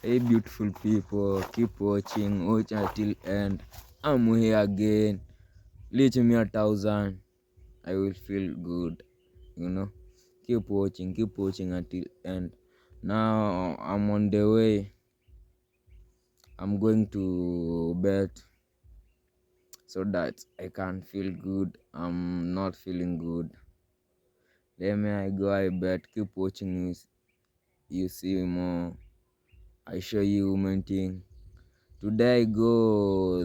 Hey, beautiful people, keep watching, watch until end. I'm here again. Reach me 1,000. I will feel good, you know. Keep watching until end. Now I'm on the way. I'm going to bed so that I can feel good. I'm not feeling good. Let me I go I bed. Keep watching. You see more. I show you many thing. Today I go.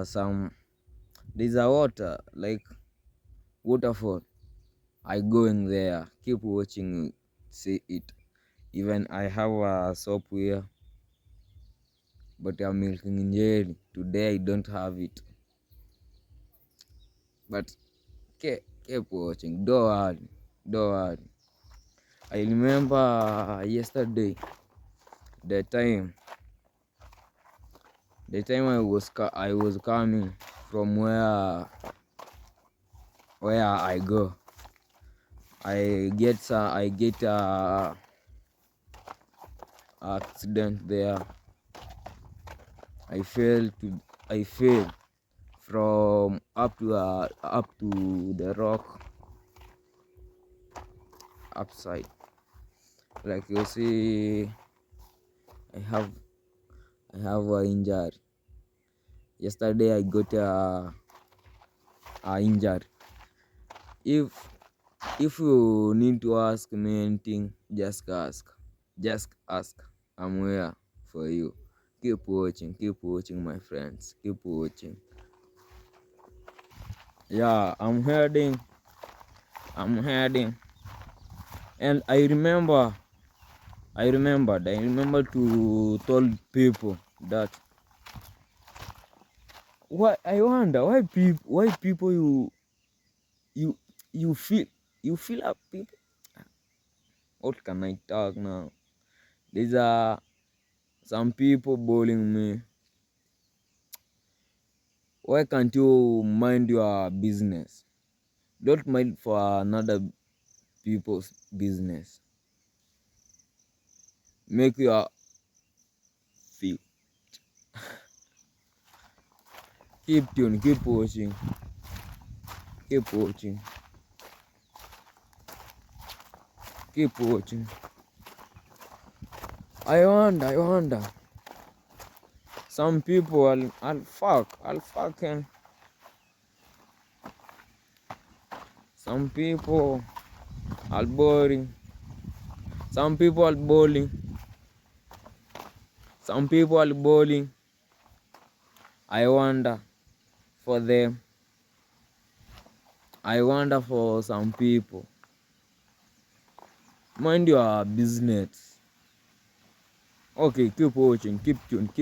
Some there's a water like waterfall. I going there. Keep watching. See it. Even I have a soap here, but I'm milking in jail. Today I don't have it. But keep watching. Don't worry. Don't worry. I remember yesterday the time I was coming from where I go. I get a accident there. I fell from up to the rock upside. Like you see, I have a injury. Yesterday I got a injury. If you need to ask me anything, just ask. Just ask. I'm here for you. Keep watching, my friends. Keep watching. Yeah, I'm heading. And I remember to tell people that why people you you feel up people. What can I talk now? These are some people bullying me. Why can't you mind your business? Don't mind for another people's business. Make your feel. Keep tuned, keep watching, keep watching, keep watching. I wonder. Some people I'll fucking. Some people are boring. Some people are bowling. Some people are bowling. I wonder for them. I wonder for some people. Mind your business. Okay, keep watching, keep tuned.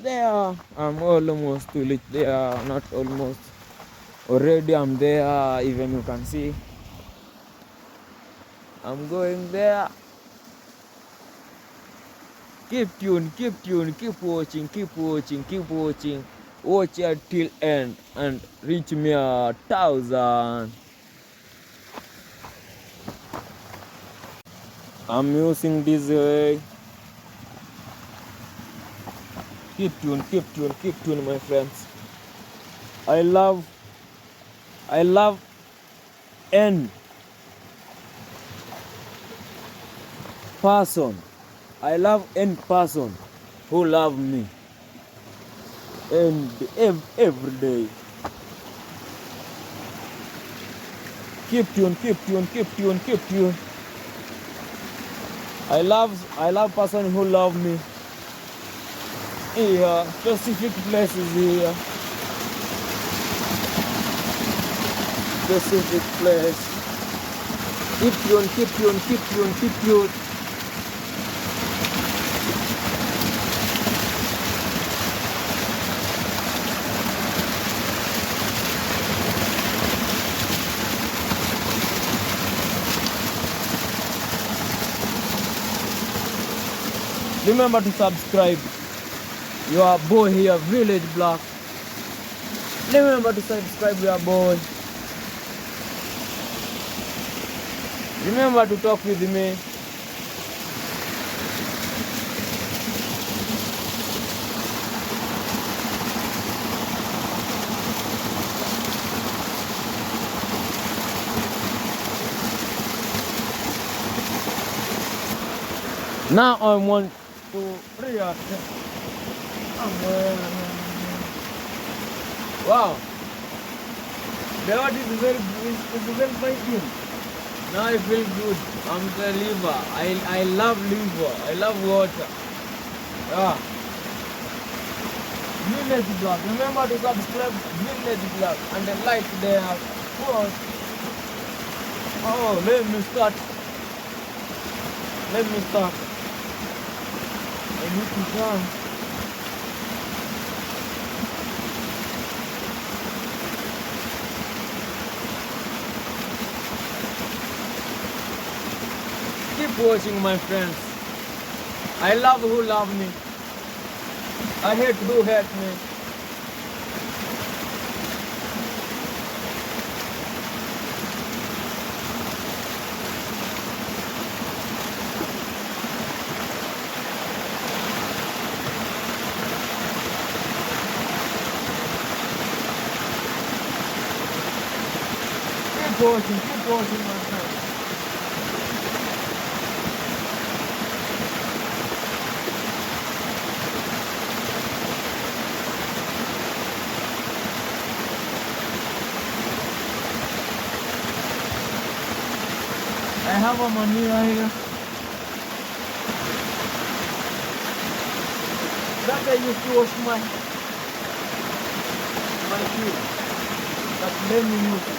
There I'm almost too late. There, not almost. Already I'm there. Even you can see. I'm going there. Keep tuned, keep watching. Watch it till end and reach me 1,000. I'm using this way. Keep tuned, my friends. I love any person. I love any person who love me. And every day. Keep tuned. I love person who love me. Here, specific places here. Specific place. Keep tuned. Remember to subscribe. Your boy here, Village Black. Remember to subscribe, your boy. Remember to talk with me. Now I want to react. Wow, the water is very fine. Now I feel good. I'm the liver. I love liver. I love water. Yeah. Village blog. Remember to subscribe Village blog and then like there. Oh, let me start. Let me start. I need to turn. Keep watching, my friends. I love who love me. I hate who hate me. Keep watching, my friends. I have a manure here. That I used to wash my shoes. But let me use it.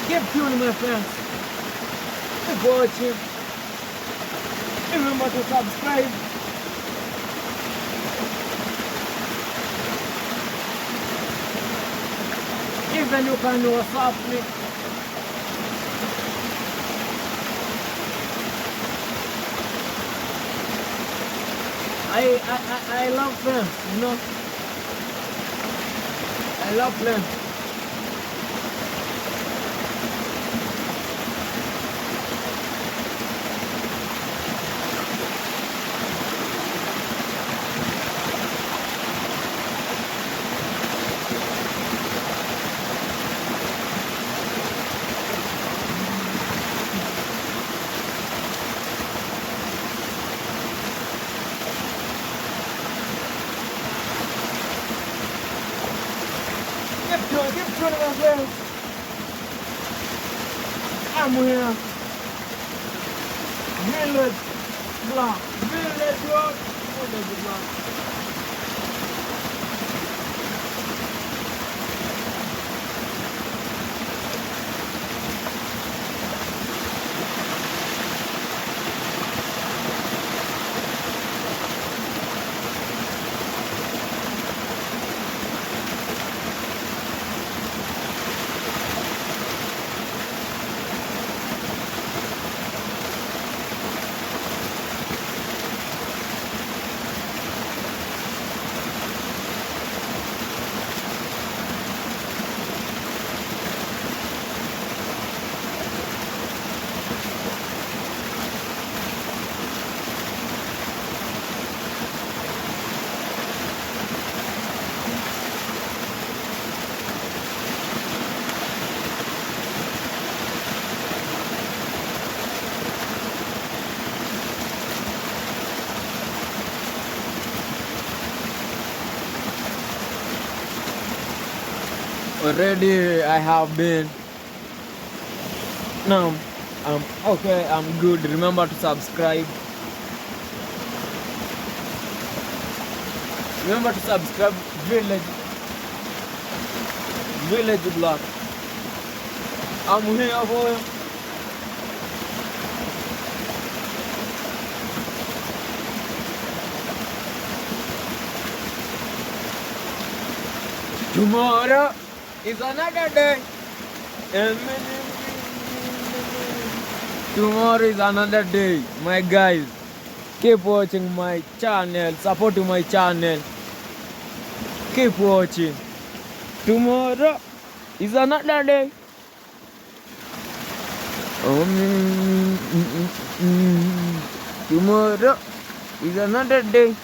Keep tuning, my friends. Keep watching. Remember to subscribe. Even you can WhatsApp me. I love friends, you know. I love friends. Keep tuning, my friends. I'm here. Village block. Village block. Village block. Already I have been. Now okay, I'm good. Remember to subscribe. Remember to subscribe Village Block. I'm here for you. Tomorrow is another day. Tomorrow is another day, my guys. Keep watching my channel, support my channel. Keep watching. Tomorrow is another day. Tomorrow is another day.